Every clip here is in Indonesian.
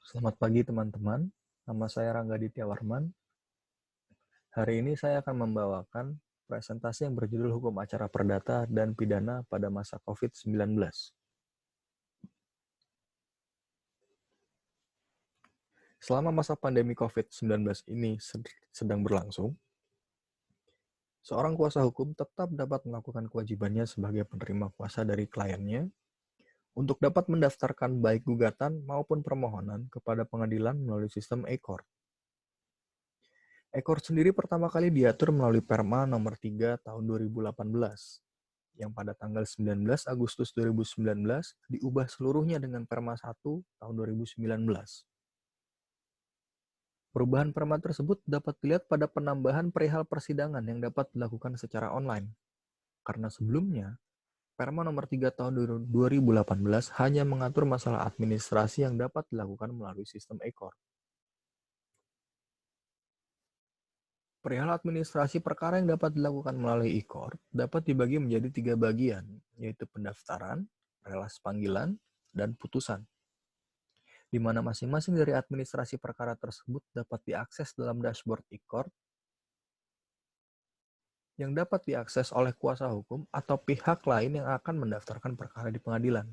Selamat pagi teman-teman, nama saya Rangga Ditya Warman. Hari ini saya akan membawakan presentasi yang berjudul Hukum Acara Perdata dan Pidana pada masa COVID-19. Selama masa pandemi COVID-19 ini sedang berlangsung, seorang kuasa hukum tetap dapat melakukan kewajibannya sebagai penerima kuasa dari kliennya untuk dapat mendaftarkan baik gugatan maupun permohonan kepada pengadilan melalui sistem e-court. E-court sendiri pertama kali diatur melalui Perma nomor 3 tahun 2018, yang pada tanggal 19 Agustus 2019 diubah seluruhnya dengan Perma 1 tahun 2019. Perubahan Perma tersebut dapat dilihat pada penambahan perihal persidangan yang dapat dilakukan secara online. Karena sebelumnya, Perma nomor 3 tahun 2018 hanya mengatur masalah administrasi yang dapat dilakukan melalui sistem e-court. Perihal administrasi perkara yang dapat dilakukan melalui e-court dapat dibagi menjadi 3 bagian, yaitu pendaftaran, relas panggilan, dan putusan, di mana masing-masing dari administrasi perkara tersebut dapat diakses dalam dashboard e-court yang dapat diakses oleh kuasa hukum atau pihak lain yang akan mendaftarkan perkara di pengadilan.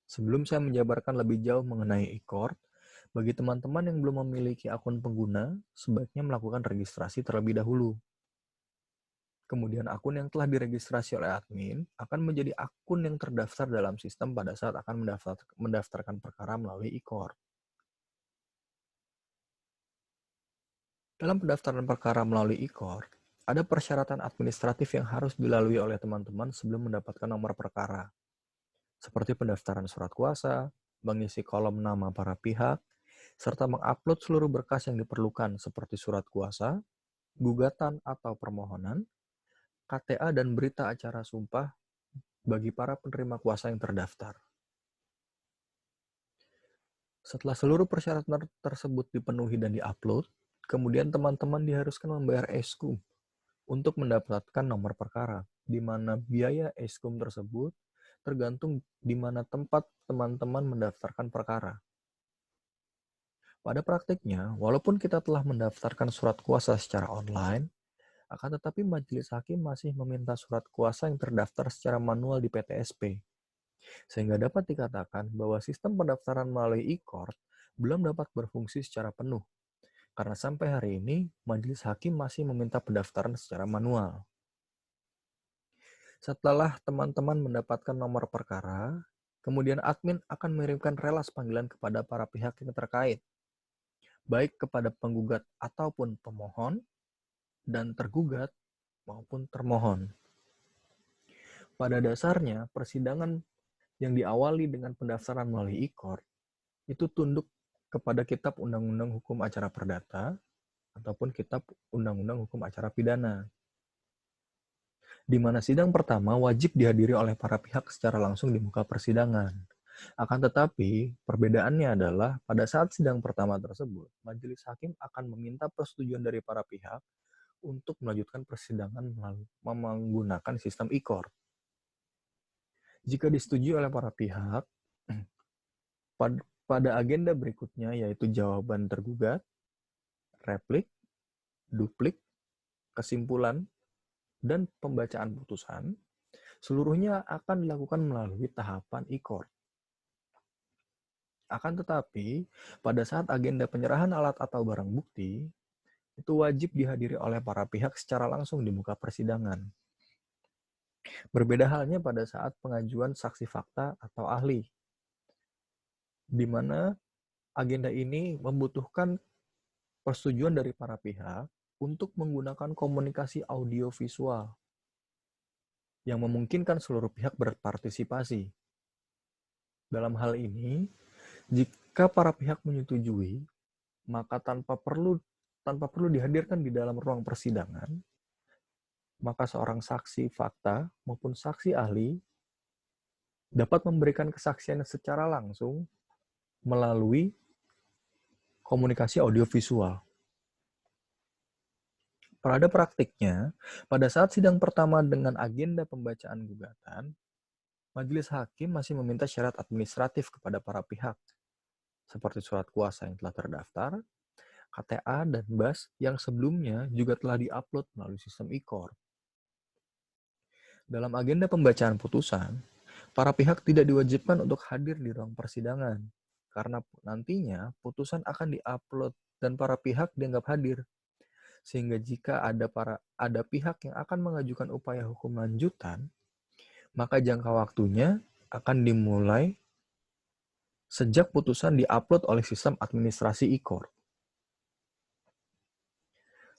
Sebelum saya menjabarkan lebih jauh mengenai e-court, bagi teman-teman yang belum memiliki akun pengguna, sebaiknya melakukan registrasi terlebih dahulu. Kemudian akun yang telah diregistrasi oleh admin akan menjadi akun yang terdaftar dalam sistem pada saat akan mendaftarkan perkara melalui e-court. Dalam pendaftaran perkara melalui e-court, ada persyaratan administratif yang harus dilalui oleh teman-teman sebelum mendapatkan nomor perkara, seperti pendaftaran surat kuasa, mengisi kolom nama para pihak, serta mengupload seluruh berkas yang diperlukan seperti surat kuasa, gugatan atau permohonan, KTA, dan berita acara sumpah bagi para penerima kuasa yang terdaftar. Setelah seluruh persyaratan tersebut dipenuhi dan diupload, kemudian teman-teman diharuskan membayar eskum untuk mendapatkan nomor perkara, di mana biaya eskum tersebut tergantung di mana tempat teman-teman mendaftarkan perkara. Pada praktiknya, walaupun kita telah mendaftarkan surat kuasa secara online, akan tetapi majelis hakim masih meminta surat kuasa yang terdaftar secara manual di PTSP. Sehingga dapat dikatakan bahwa sistem pendaftaran melalui e-court belum dapat berfungsi secara penuh, karena sampai hari ini majelis hakim masih meminta pendaftaran secara manual. Setelah teman-teman mendapatkan nomor perkara, kemudian admin akan mengirimkan relas panggilan kepada para pihak yang terkait, baik kepada penggugat ataupun pemohon, dan tergugat maupun termohon. Pada dasarnya, persidangan yang diawali dengan pendaftaran melalui e-court itu tunduk kepada Kitab Undang-Undang Hukum Acara Perdata ataupun Kitab Undang-Undang Hukum Acara Pidana, di mana sidang pertama wajib dihadiri oleh para pihak secara langsung di muka persidangan. Akan tetapi, perbedaannya adalah pada saat sidang pertama tersebut, majelis hakim akan meminta persetujuan dari para pihak untuk melanjutkan persidangan menggunakan sistem e-court. Jika disetujui oleh para pihak, pada agenda berikutnya yaitu jawaban tergugat, replik, duplik, kesimpulan, dan pembacaan putusan, seluruhnya akan dilakukan melalui tahapan e-court. Akan tetapi, pada saat agenda penyerahan alat atau barang bukti, itu wajib dihadiri oleh para pihak secara langsung di muka persidangan. Berbeda halnya pada saat pengajuan saksi fakta atau ahli, di mana agenda ini membutuhkan persetujuan dari para pihak untuk menggunakan komunikasi audio-visual yang memungkinkan seluruh pihak berpartisipasi. Dalam hal ini, jika para pihak menyetujui, maka tanpa perlu dihadirkan di dalam ruang persidangan, maka seorang saksi fakta maupun saksi ahli dapat memberikan kesaksian secara langsung melalui komunikasi audiovisual. Pada praktiknya, pada saat sidang pertama dengan agenda pembacaan gugatan, majelis hakim masih meminta syarat administratif kepada para pihak, seperti surat kuasa yang telah terdaftar, KTA, dan BAS yang sebelumnya juga telah diupload melalui sistem e-court. Dalam agenda pembacaan putusan, para pihak tidak diwajibkan untuk hadir di ruang persidangan, karena nantinya putusan akan diupload dan para pihak dianggap hadir. Sehingga jika ada pihak yang akan mengajukan upaya hukum lanjutan, maka jangka waktunya akan dimulai sejak putusan diupload oleh sistem administrasi e-court.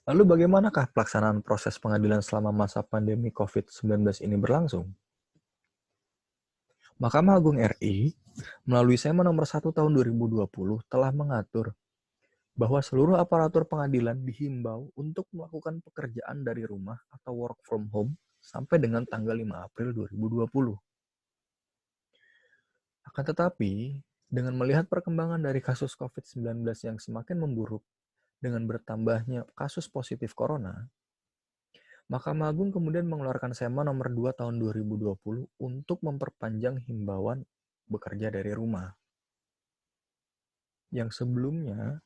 Lalu bagaimanakah pelaksanaan proses pengadilan selama masa pandemi COVID-19 ini berlangsung? Mahkamah Agung RI melalui Sema nomor 1 tahun 2020 telah mengatur bahwa seluruh aparatur pengadilan dihimbau untuk melakukan pekerjaan dari rumah atau work from home sampai dengan tanggal 5 April 2020. Akan tetapi, dengan melihat perkembangan dari kasus COVID-19 yang semakin memburuk dengan bertambahnya kasus positif corona, Mahkamah Agung kemudian mengeluarkan Sema nomor 2 tahun 2020 untuk memperpanjang himbauan bekerja dari rumah. Yang sebelumnya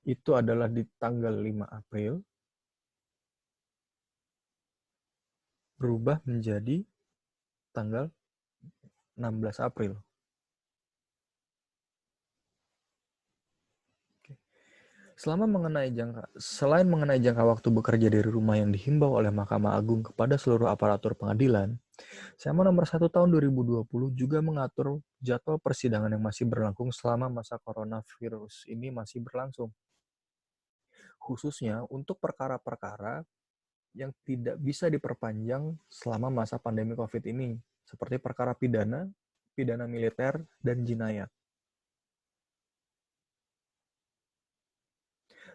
itu adalah di tanggal 5 April berubah menjadi tanggal 16 April. Selain mengenai jangka waktu bekerja dari rumah yang dihimbau oleh Mahkamah Agung kepada seluruh aparatur pengadilan, Sema nomor 1 tahun 2020 juga mengatur jadwal persidangan yang masih berlangsung selama masa coronavirus ini masih berlangsung. Khususnya untuk perkara-perkara yang tidak bisa diperpanjang selama masa pandemi COVID ini, seperti perkara pidana, pidana militer, dan jinayat.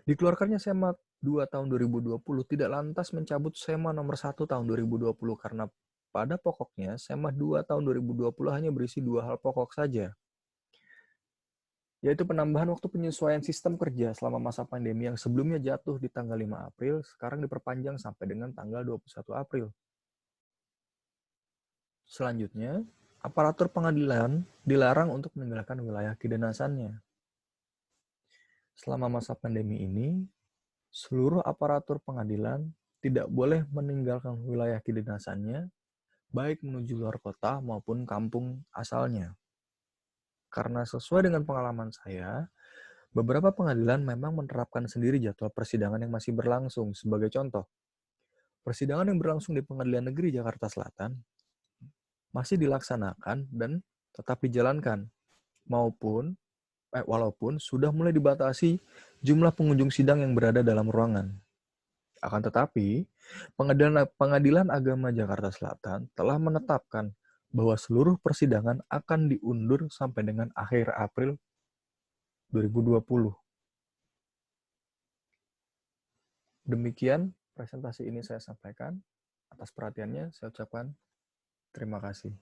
Dikeluarkannya Sema 2 tahun 2020 tidak lantas mencabut Sema nomor 1 tahun 2020 karena pada pokoknya Sema 2 tahun 2020 hanya berisi dua hal pokok saja, yaitu penambahan waktu penyesuaian sistem kerja selama masa pandemi yang sebelumnya jatuh di tanggal 5 April, sekarang diperpanjang sampai dengan tanggal 21 April. Selanjutnya, aparatur pengadilan dilarang untuk meninggalkan wilayah kedinasannya. Selama masa pandemi ini, seluruh aparatur pengadilan tidak boleh meninggalkan wilayah kedinasannya, baik menuju luar kota maupun kampung asalnya. Karena sesuai dengan pengalaman saya, beberapa pengadilan memang menerapkan sendiri jadwal persidangan yang masih berlangsung. Sebagai contoh, persidangan yang berlangsung di Pengadilan Negeri Jakarta Selatan masih dilaksanakan dan tetap dijalankan, walaupun sudah mulai dibatasi jumlah pengunjung sidang yang berada dalam ruangan. Akan tetapi, Pengadilan Agama Jakarta Selatan telah menetapkan bahwa seluruh persidangan akan diundur sampai dengan akhir April 2020. Demikian presentasi ini saya sampaikan. Atas perhatiannya, saya ucapkan terima kasih.